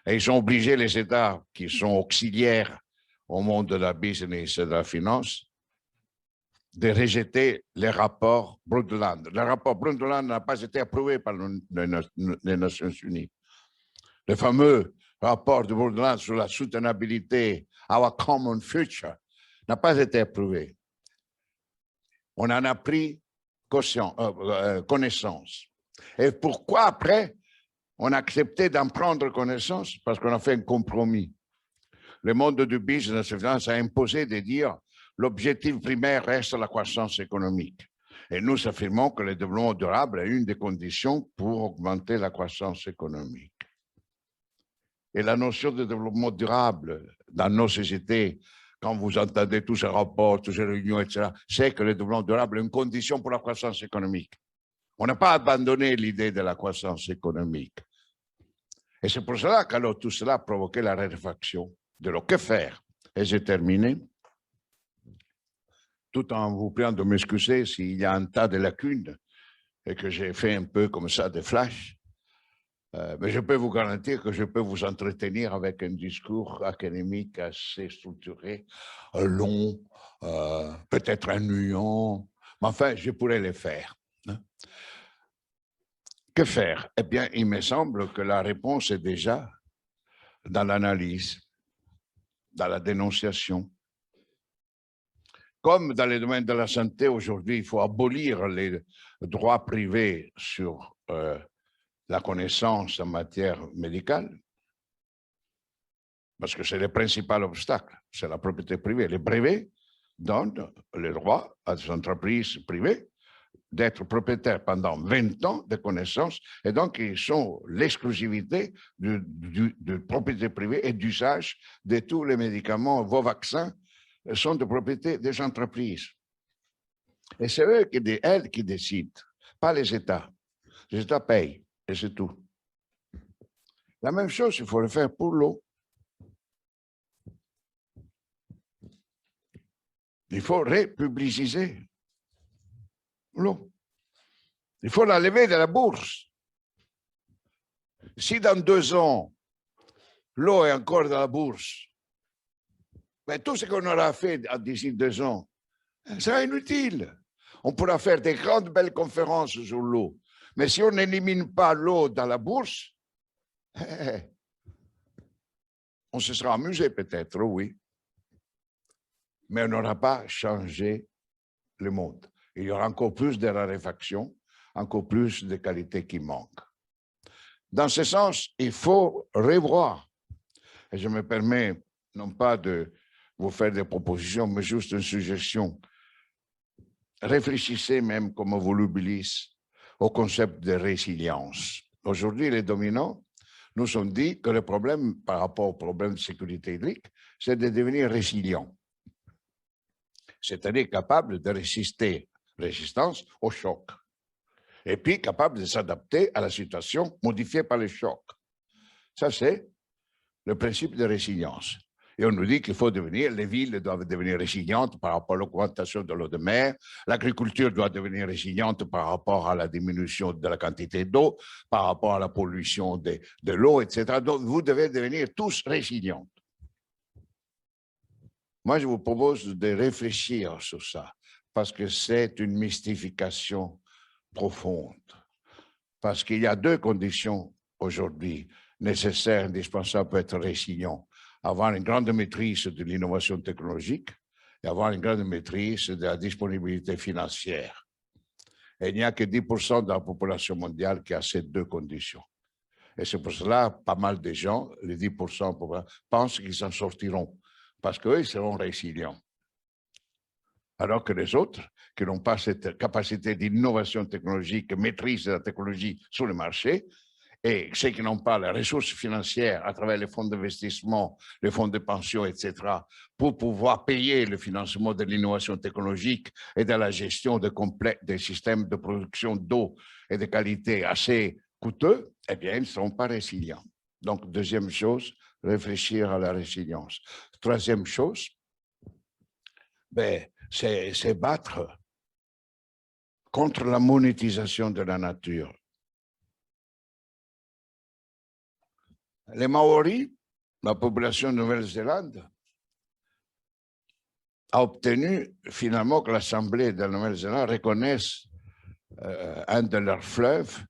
Et ils ont obligé les États qui sont auxiliaires au monde de la business et de la finance de rejeter les rapports Brundtland. Le rapport Brundtland n'a pas été approuvé par les Nations Unies. Le fameux rapport de Brundtland sur la soutenabilité, Our Common Future, n'a pas été approuvé. On en a pris connaissance. Et pourquoi après, on a accepté d'en prendre connaissance? Parce qu'on a fait un compromis. Le monde du business a imposé de dire l'objectif primaire reste la croissance économique. Et nous affirmons que le développement durable est une des conditions pour augmenter la croissance économique. Et la notion de développement durable dans nos sociétés, quand vous entendez tous ces rapports, toutes ces réunions, etc., c'est que le développement durable est une condition pour la croissance économique. On n'a pas abandonné l'idée de la croissance économique. Et c'est pour cela qu'alors tout cela a provoqué la réflexion de le que faire. Et j'ai terminé, tout en vous priant de m'excuser s'il y a un tas de lacunes et que j'ai fait un peu comme ça des flashs. Mais je peux vous garantir que je peux vous entretenir avec un discours académique assez structuré, long, peut-être ennuyant, mais enfin, je pourrais le faire. Que faire? Eh bien, il me semble que la réponse est déjà dans l'analyse, dans la dénonciation. Comme dans les domaines de la santé, aujourd'hui, il faut abolir les droits privés sur la connaissance en matière médicale, parce que c'est le principal obstacle, c'est la propriété privée. Les brevets donnent le droit à des entreprises privées d'être propriétaires pendant 20 ans de connaissances, et donc ils sont l'exclusivité de propriété privée et d'usage de tous les médicaments. Vos vaccins sont de propriété des entreprises. Et c'est eux elles qui décident, pas les États. Les États payent, et c'est tout. La même chose, il faut le faire pour l'eau. Il faut republiciser l'eau. Il faut la lever de la bourse. Si dans 2 ans, l'eau est encore dans la bourse, mais tout ce qu'on aura fait d'ici 2 ans sera inutile. On pourra faire des grandes belles conférences sur l'eau, mais si on n'élimine pas l'eau dans la bourse, on se sera amusé peut-être, oui, mais on n'aura pas changé le monde. Il y aura encore plus de raréfaction, encore plus de qualité qui manque. Dans ce sens, il faut revoir, et je me permets non pas de vous faire des propositions, mais juste une suggestion. Réfléchissez même, comme vous l'oubliez, au concept de résilience. Aujourd'hui, les dominants nous ont dit que le problème par rapport au problème de sécurité hydrique, c'est de devenir résilient, c'est-à-dire capable de résistance au choc, et puis capable de s'adapter à la situation modifiée par le choc. Ça, c'est le principe de résilience. Et on nous dit qu'il faut devenir, les villes doivent devenir résilientes par rapport à l'augmentation de l'eau de mer, l'agriculture doit devenir résiliente par rapport à la diminution de la quantité d'eau, par rapport à la pollution de l'eau, etc. Donc, vous devez devenir tous résilients. Moi, je vous propose de réfléchir sur ça, parce que c'est une mystification profonde. Parce qu'il y a 2 conditions aujourd'hui nécessaires, indispensables pour être résilient. Avoir une grande maîtrise de l'innovation technologique et avoir une grande maîtrise de la disponibilité financière. Et il n'y a que 10% de la population mondiale qui a ces 2 conditions. Et c'est pour cela que pas mal de gens, les 10%, pensent qu'ils s'en sortiront, parce qu'eux, ils seront résilients. Alors que les autres, qui n'ont pas cette capacité d'innovation technologique, maîtrise de la technologie sur le marché, et ceux qui n'ont pas les ressources financières à travers les fonds d'investissement, les fonds de pension, etc., pour pouvoir payer le financement de l'innovation technologique et de la gestion des systèmes de production d'eau et de qualité assez coûteux, eh bien, ils ne seront pas résilients. Donc, deuxième chose, réfléchir à la résilience. Troisième chose, c'est battre contre la monétisation de la nature. Les Maoris, la population de Nouvelle-Zélande, a obtenu finalement que l'Assemblée de la Nouvelle-Zélande reconnaisse un de leurs fleuves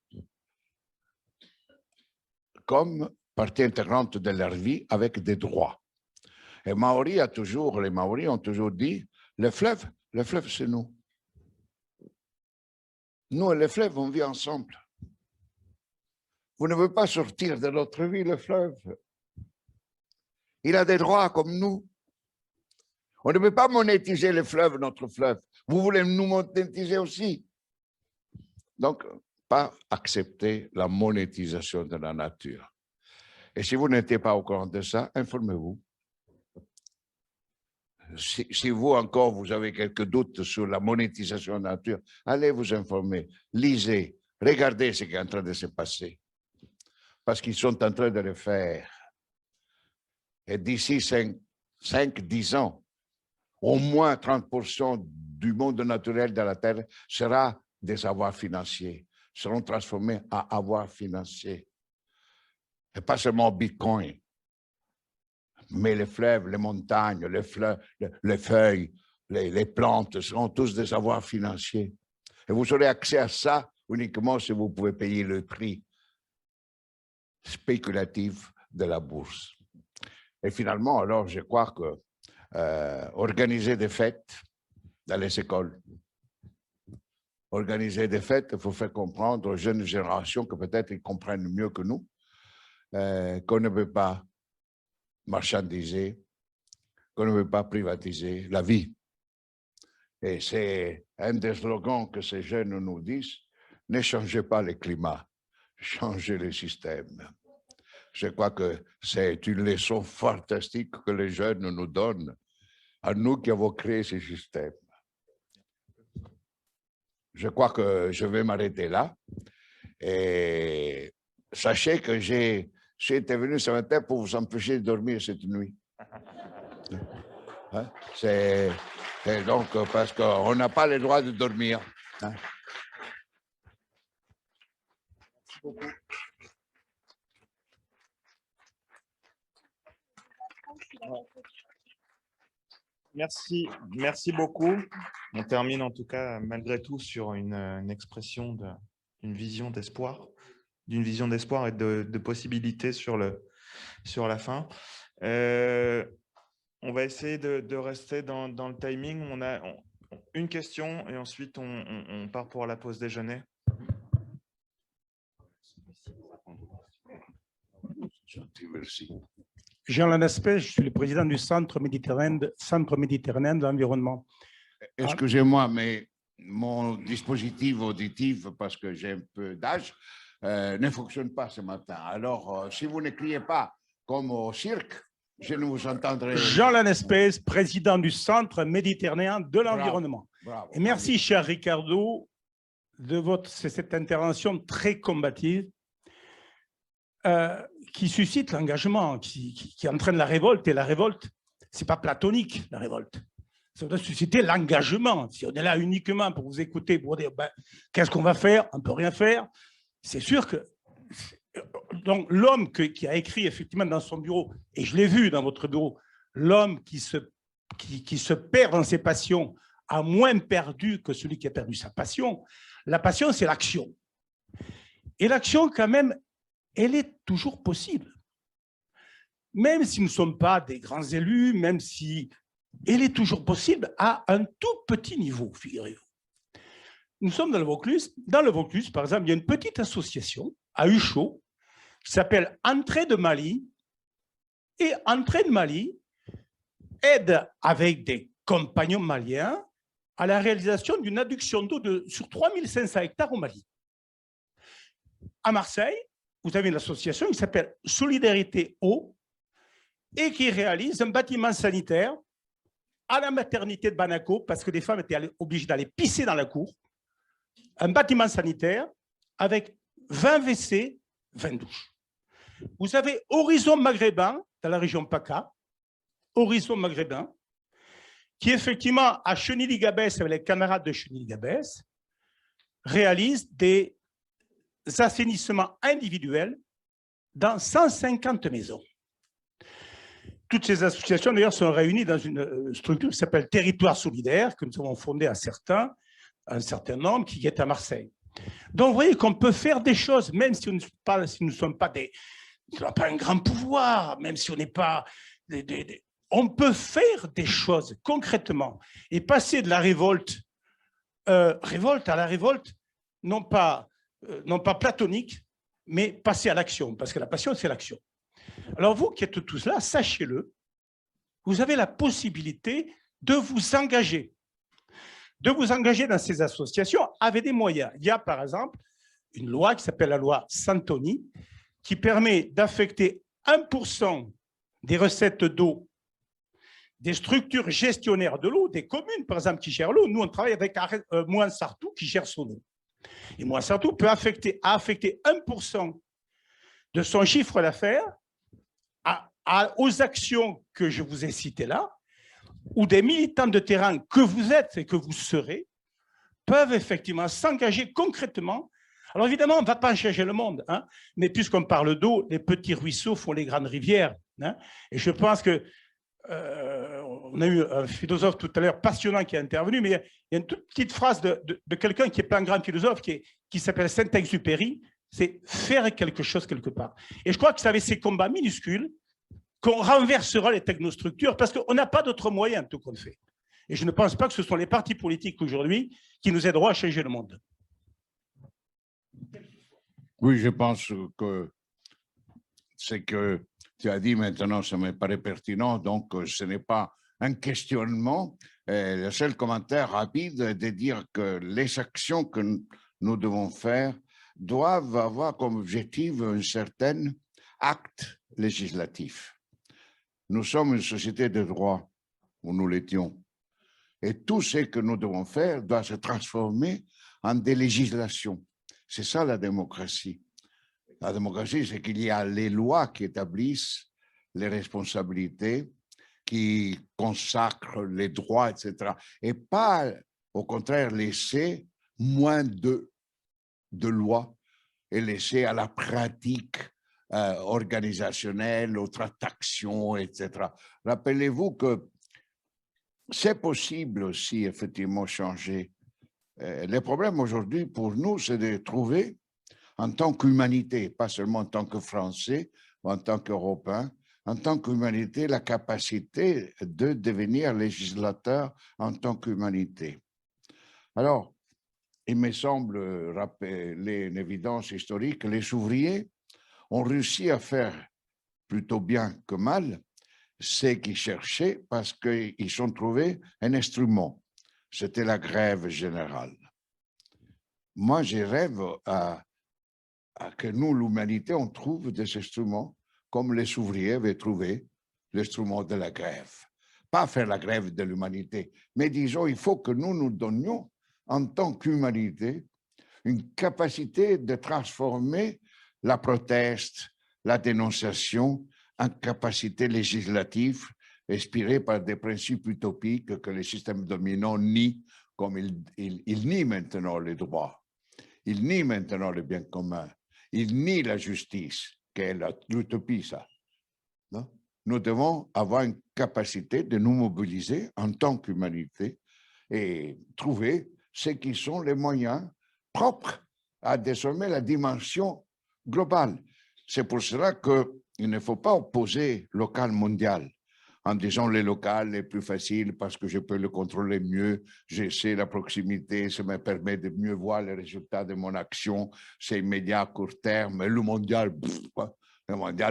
comme partie intégrante de leur vie avec des droits. Et les Maoris ont toujours dit, le fleuve c'est nous. Nous et les fleuves, on vit ensemble. Vous ne pouvez pas sortir de notre vie, le fleuve. Il a des droits comme nous. On ne peut pas monétiser le fleuve, notre fleuve. Vous voulez nous monétiser aussi. Donc, pas accepter la monétisation de la nature. Et si vous n'étiez pas au courant de ça, informez-vous. Si vous encore, vous avez quelques doutes sur la monétisation de la nature, allez vous informer, lisez, regardez ce qui est en train de se passer. Parce qu'ils sont en train de le faire. Et d'ici 5-10 ans, au moins 30% du monde naturel de la Terre sera des avoirs financiers, seront transformés en avoirs financiers. Et pas seulement Bitcoin, mais les fleuves, les montagnes, les feuilles, les plantes seront tous des avoirs financiers. Et vous aurez accès à ça uniquement si vous pouvez payer le prix spéculatif de la bourse. Et finalement, alors, je crois que organiser des fêtes dans les écoles, organiser des fêtes, il faut faire comprendre aux jeunes générations que peut-être ils comprennent mieux que nous, qu'on ne peut pas marchandiser, qu'on ne peut pas privatiser la vie. Et c'est un des slogans que ces jeunes nous disent, ne changez pas le climat, changez le système. Je crois que c'est une leçon fantastique que les jeunes nous donnent, à nous qui avons créé ce système. Je crois que je vais m'arrêter là. Et sachez que je suis intervenu ce matin pour vous empêcher de dormir cette nuit. Hein? C'est donc parce qu'on n'a pas le droit de dormir. Hein? Merci beaucoup. Merci beaucoup. On termine en tout cas, malgré tout, sur une expression d'une vision d'espoir, et de possibilités sur la fin. On va essayer de rester dans le timing. On a une question et ensuite on part pour la pause déjeuner. Merci. Jean Lanespé, je suis le président du Centre méditerranéen de l'environnement. Excusez-moi, mais mon dispositif auditif, parce que j'ai un peu d'âge, ne fonctionne pas ce matin. Alors, si vous ne criez pas comme au cirque, je ne vous entendrai. Jean Lanespé, président du Centre méditerranéen de l'environnement. Et merci, cher Ricardo, de cette intervention très combative. Qui suscite l'engagement, qui entraîne la révolte. Et la révolte, ce n'est pas platonique, la révolte. Ça doit susciter l'engagement. Si on est là uniquement pour vous écouter, pour dire ben, qu'est-ce qu'on va faire, on ne peut rien faire, c'est sûr que... Donc l'homme qui a écrit effectivement dans son bureau, et je l'ai vu dans votre bureau, l'homme qui se perd dans ses passions a moins perdu que celui qui a perdu sa passion. La passion, c'est l'action. Et l'action, quand même, elle est toujours possible. Même si nous ne sommes pas des grands élus, même si elle est toujours possible à un tout petit niveau, figurez-vous. Nous sommes dans le Vaucluse. Dans le Vaucluse, par exemple, il y a une petite association à Huchot qui s'appelle Entrée de Mali. Et Entrée de Mali aide avec des compagnons maliens à la réalisation d'une adduction d'eau sur 3500 hectares au Mali. À Marseille, vous avez une association qui s'appelle Solidarité Eau et qui réalise un bâtiment sanitaire à la maternité de Banaco parce que les femmes étaient obligées d'aller pisser dans la cour. Un bâtiment sanitaire avec 20 WC, 20 douches. Vous avez Horizon Maghrébin dans la région PACA, Horizon Maghrébin, qui effectivement, à Chenilly-Gabès, avec les camarades de Chenilly-Gabès, réalise des assainissements individuels dans 150 maisons. Toutes ces associations, d'ailleurs, sont réunies dans une structure qui s'appelle Territoire solidaire, que nous avons fondée à un certain nombre, qui est à Marseille. Donc, vous voyez qu'on peut faire des choses, même si nous ne sommes pas un grand pouvoir, même si on n'est pas... on peut faire des choses concrètement et passer de la révolte à la révolte, non pas platonique, mais passer à l'action, parce que la passion, c'est l'action. Alors vous qui êtes tous là, sachez-le, vous avez la possibilité de vous engager dans ces associations avec des moyens. Il y a par exemple une loi qui s'appelle la loi Santoni, qui permet d'affecter 1% des recettes d'eau des structures gestionnaires de l'eau, des communes par exemple qui gèrent l'eau. Nous on travaille avec Mouansartou qui gère son eau. Et Mouansartou peut affecter 1% de son chiffre d'affaires aux actions que je vous ai citées là, où des militants de terrain que vous êtes et que vous serez peuvent effectivement s'engager concrètement. Alors évidemment, on ne va pas changer le monde, hein, mais puisqu'on parle d'eau, les petits ruisseaux font les grandes rivières. Hein, et je pense que on a eu un philosophe tout à l'heure passionnant qui est intervenu, mais il y a une toute petite phrase de quelqu'un qui n'est pas un grand philosophe, qui s'appelle Saint-Exupéry, c'est faire quelque chose quelque part. Et je crois que c'est avec ces combats minuscules qu'on renversera les technostructures, parce qu'on n'a pas d'autre moyen de tout qu'on fait. Et je ne pense pas que ce sont les partis politiques aujourd'hui qui nous aideront à changer le monde. Oui, je pense que ce que tu as dit maintenant, ça me paraît pertinent, donc ce n'est pas un questionnement. Le seul commentaire rapide est de dire que les actions que nous devons faire doivent avoir comme objectif un certain acte législatif. Nous sommes une société de droit, où nous l'étions, et tout ce que nous devons faire doit se transformer en des législations. C'est ça la démocratie. La démocratie, c'est qu'il y a les lois qui établissent les responsabilités, qui consacrent les droits, etc. Et pas, au contraire, laisser moins de lois et laisser à la pratique organisationnelle, aux tractations, etc. Rappelez-vous que c'est possible aussi, effectivement, changer. Le problème aujourd'hui, pour nous, c'est de trouver, en tant qu'humanité, pas seulement en tant que Français, ou en tant qu'Européens, en tant qu'humanité, la capacité de devenir législateur en tant qu'humanité. Alors, il me semble rappeler une évidence historique, les ouvriers ont réussi à faire plutôt bien que mal ce qu'ils cherchaient parce qu'ils ont trouvé un instrument. C'était la grève générale. Moi, je rêve à que nous, l'humanité, on trouve des instruments comme les ouvriers avaient trouvé l'instrument de la grève. Pas faire la grève de l'humanité, mais disons, il faut que nous nous donnions, en tant qu'humanité, une capacité de transformer la proteste, la dénonciation en capacité législative inspirée par des principes utopiques que les systèmes dominants nient, comme ils nient maintenant les droits, ils nient maintenant le bien commun, ils nient la justice, qui est l'utopie, ça. Non? Nous devons avoir une capacité de nous mobiliser en tant qu'humanité et trouver ce qui sont les moyens propres à désormais la dimension globale. C'est pour cela qu'il ne faut pas opposer local-mondial en disant les locales est plus facile parce que je peux le contrôler mieux, je sais la proximité, ça me permet de mieux voir les résultats de mon action, c'est immédiat à court terme, le mondial,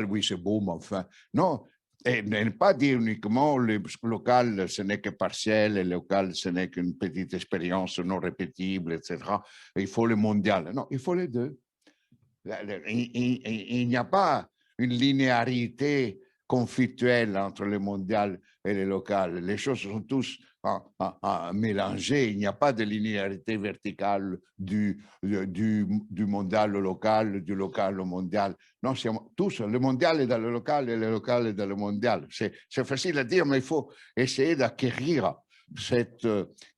oui c'est beau, mais enfin, non. Et ne pas dire uniquement le local, ce n'est que partiel, le local, ce n'est qu'une petite expérience non répétible, etc. Il faut le mondial. Non, il faut les deux. Il n'y a pas une linéarité conflictuelle entre le mondial et le local. Les choses sont tous mélangées. Il n'y a pas de linéarité verticale du mondial au local, du local au mondial. Non, c'est tous. Le mondial est dans le local et le local est dans le mondial. C'est facile à dire, mais il faut essayer d'acquérir cette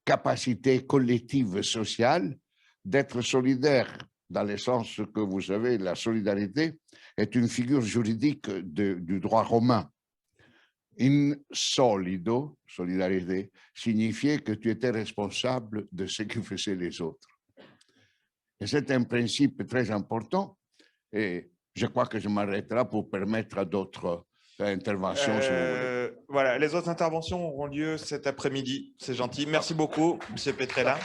capacité collective sociale d'être solidaire, dans le sens que vous savez, la solidarité est une figure juridique du droit romain. In solido, solidarité, signifiait que tu étais responsable de ce que faisaient les autres. Et c'est un principe très important, et je crois que je m'arrêterai pour permettre à d'autres interventions, si vous voulez. Voilà, les autres interventions auront lieu cet après-midi. C'est gentil. Merci beaucoup, M. Petrella.